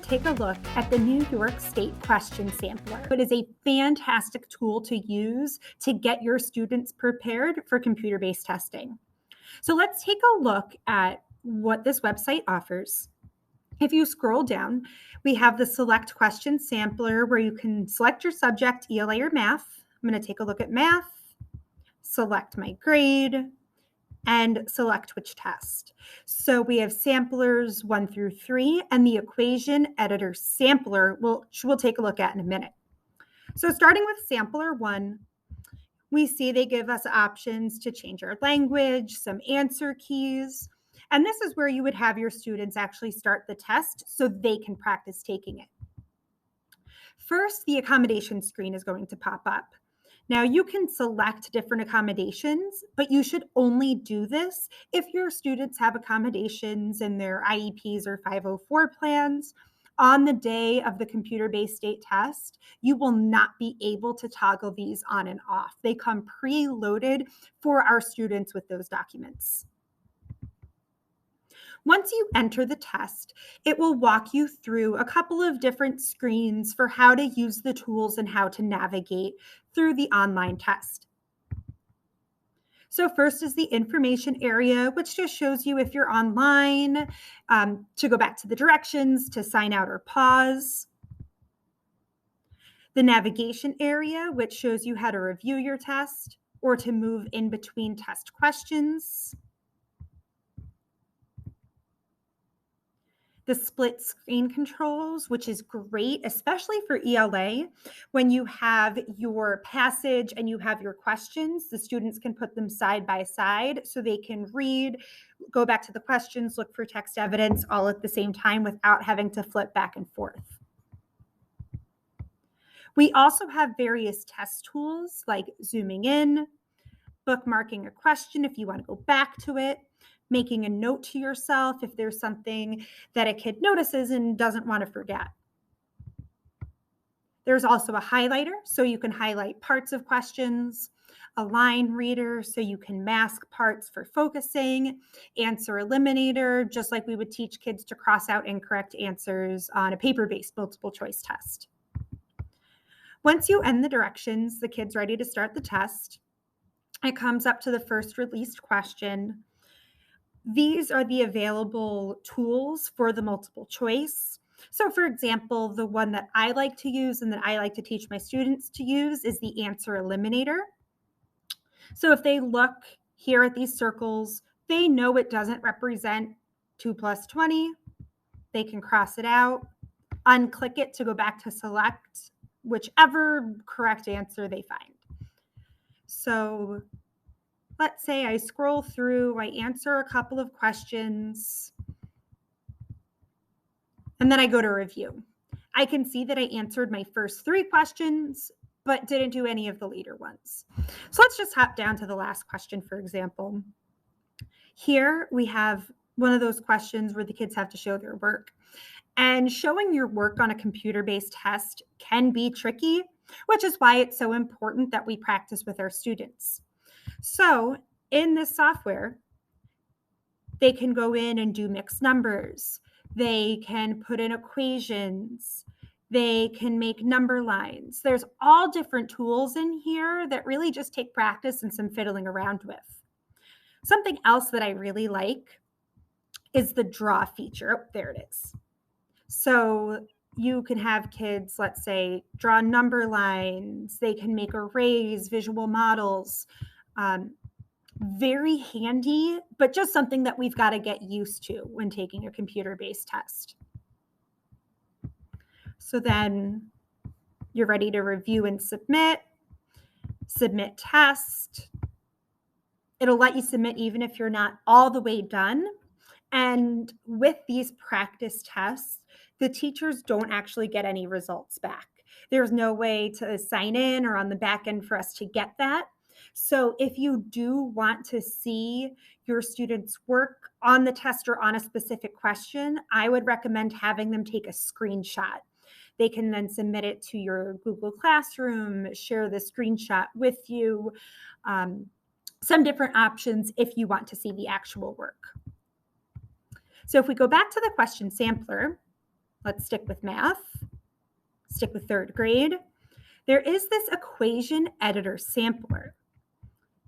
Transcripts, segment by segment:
to take a look at the New York State Question Sampler. It is a fantastic tool to use to get your students prepared for computer-based testing. So let's take a look at what this website offers. If you scroll down, we have the Select Question Sampler where you can select your subject, ELA or math. I'm going to take a look at math, select my grade, and select which test. So we have samplers 1 through 3 and the equation editor sampler, which we'll take a look at in a minute. So starting with sampler 1, we see they give us options to change our language, some answer keys, and this is where you would have your students actually start the test so they can practice taking it. First, the accommodation screen is going to pop up. Now, you can select different accommodations, but you should only do this if your students have accommodations in their IEPs or 504 plans. On the day of the computer-based state test, you will not be able to toggle these on and off. They come preloaded for our students with those documents. Once you enter the test, it will walk you through a couple of different screens for how to use the tools and how to navigate through the online test. So first is the information area, which just shows you if you're online, to go back to the directions, to sign out or pause. The navigation area, which shows you how to review your test or to move in between test questions. The split screen controls, which is great, especially for ELA. When you have your passage and you have your questions, the students can put them side by side so they can read, go back to the questions, look for text evidence all at the same time without having to flip back and forth. We also have various test tools like zooming in, bookmarking a question if you want to go back to it, making a note to yourself if there's something that a kid notices and doesn't want to forget. There's also a highlighter, so you can highlight parts of questions, a line reader, so you can mask parts for focusing, answer eliminator, just like we would teach kids to cross out incorrect answers on a paper-based multiple choice test. Once you end the directions, the kid's ready to start the test. It comes up to the first released question. These are the available tools for the multiple choice. So for example, the one that I like to use and that I like to teach my students to use is the answer eliminator. So if they look here at these circles, they know it doesn't represent 2 plus 20. They can cross it out, unclick it to go back to select whichever correct answer they find. So let's say I scroll through, I answer a couple of questions, and then I go to review. I can see that I answered my first 3 questions, but didn't do any of the later ones. So let's just hop down to the last question, for example. Here we have one of those questions where the kids have to show their work. And showing your work on a computer-based test can be tricky, which is why it's so important that we practice with our students. So in this software, they can go in and do mixed numbers. They can put in equations. They can make number lines. There's all different tools in here that really just take practice and some fiddling around with. Something else that I really like is the draw feature. Oh, there it is. So you can have kids, let's say, draw number lines. They can make arrays, visual models. Very handy, but just something that we've got to get used to when taking a computer-based test. So then you're ready to review and submit test. It'll let you submit even if you're not all the way done. And with these practice tests, the teachers don't actually get any results back. There's no way to sign in or on the back end for us to get that. So if you do want to see your students' work on the test or on a specific question, I would recommend having them take a screenshot. They can then submit it to your Google Classroom, share the screenshot with you, some different options if you want to see the actual work. So if we go back to the question sampler, Let's stick with math, stick with third grade. There is this equation editor sampler.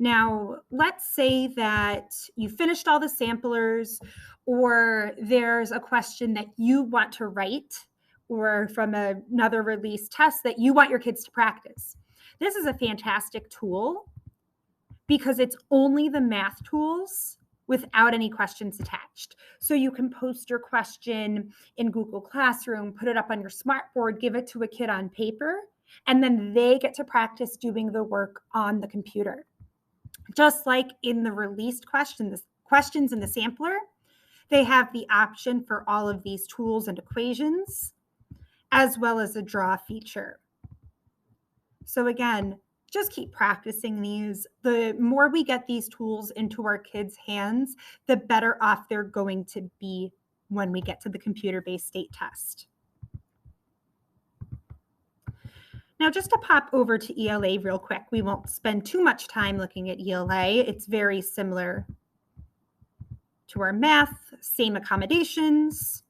Now, let's say that you finished all the samplers, or there's a question that you want to write, or from another release test that you want your kids to practice. This is a fantastic tool because it's only the math tools without any questions attached. So you can post your question in Google Classroom, put it up on your smartboard, give it to a kid on paper, and then they get to practice doing the work on the computer. Just like in the released questions in the sampler, they have the option for all of these tools and equations, as well as a draw feature. So again, just keep practicing these. The more we get these tools into our kids' hands, the better off they're going to be when we get to the computer-based state test. Now, just to pop over to ELA real quick, we won't spend too much time looking at ELA. It's very similar to our math, same accommodations,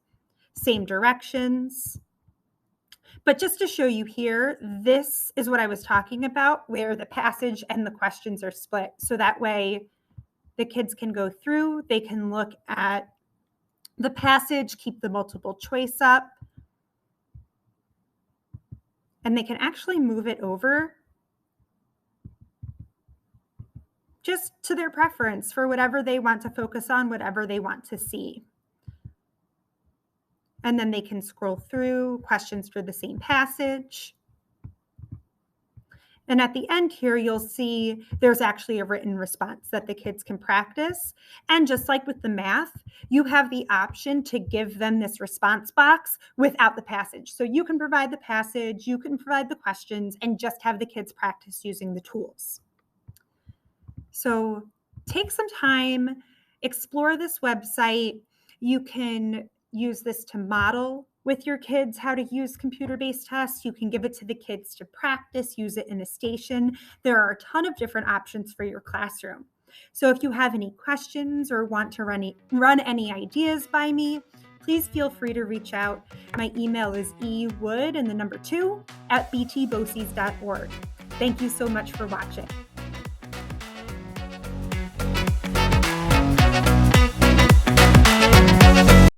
same directions. But just to show you here, this is what I was talking about, where the passage and the questions are split. So that way the kids can go through, they can look at the passage, keep the multiple choice up, and they can actually move it over just to their preference for whatever they want to focus on, whatever they want to see. And then they can scroll through questions for the same passage. And at the end here, you'll see there's actually a written response that the kids can practice. And just like with the math, you have the option to give them this response box without the passage. So you can provide the passage, you can provide the questions, and just have the kids practice using the tools. So take some time, explore this website. You can use this to model with your kids how to use computer-based tests. You can give it to the kids to practice, use it in a station. There are a ton of different options for your classroom. So if you have any questions or want to run any ideas by me, please feel free to reach out. My email is ewood and the number 2 @btboces.org. Thank you so much for watching.